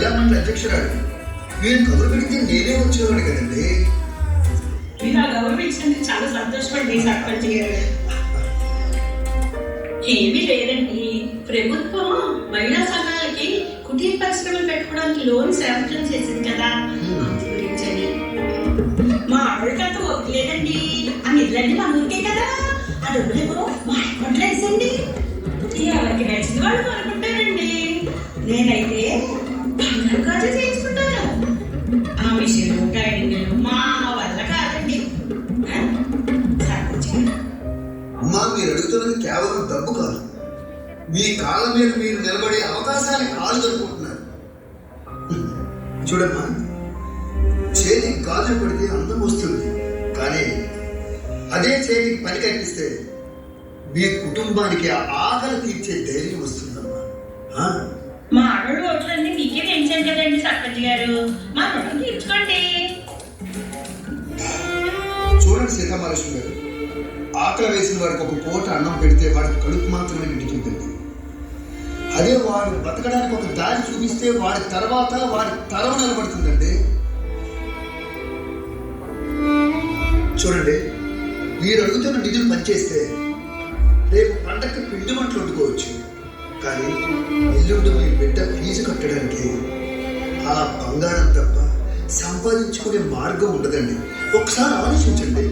మహిళా మండలి అధ్యక్షురాలు. మీరు కబురు పెడితే నేనే వచ్చేవాడు కదండి. మీరు ఆ గౌరవించినందుకు చాలా సంతోషపడి సర్పంచ్ గారు. ఏమీ లేదండి, ప్రభుత్వం మహిళా సంఘాలకి కుటీర పరిశ్రమలు పెట్టుకోవడానికి లోన్ శాంక్షన్ చేసింది కదా, అందు గురించని. మా ఆవిడకంతా ఒప్పులేదండి, ఆ నిధులన్నీ మా ఊరికే కదా, ఆ డబ్బులేమో మా అకౌంట్లో వేసండి. ఎవరికి నచ్చిన వాళ్ళు కొనుక్కుంటారండి. నేనైతే బంగారు గాజులు చేయించుకుంటాను. ఆ విషయంలో డైనింగ్ మా వల్ల కాదండి. అమ్మా, మీరు అడుగుతున్నది కేవలం డబ్బు కాదు, మీ కాళ్ళ మీద మీరు నిలబడే అవకాశాన్ని కాలు జరుపుకుంటున్నారు. చూడమ్మా, చేతికి గాజు పడితే అందం వస్తుంది, కానీ అదే చేతికి పని కనిపిస్తే మీ కుటుంబానికి ఆకలి తీర్చే ధైర్యం వస్తుందమ్మా. మా ఆడోళ్ళు ఓట్లన్నీ మీకే పెంచాను కదండి సర్పంచ్ గారు, మా రుణం తీర్చుకోండి. చూడండి సీతామహాలక్ష్మి గారు, ఆకలి వేసిన వాడికి ఒక పూట అన్నం పెడితే వాడికి కడుపు మాత్రమే నిండుతుందండి. అదే వాడు బతకడానికి ఒక దారి చూపిస్తే వాడి తర్వాత వాడి తరం నిలబడుతుందండి. చూడండి, మీరు అడుగుతున్న నిధులు పనిచేస్తే రేపు పండగకి పిండి వంటలు వండుకోవచ్చు, కానీ ఎల్లుండి మీ బిడ్డ ఫీజు కట్టడానికి ఆ బంగారం తప్ప సంపాదించుకునే మార్గం ఉండదండి. ఒకసారి ఆలోచించండి.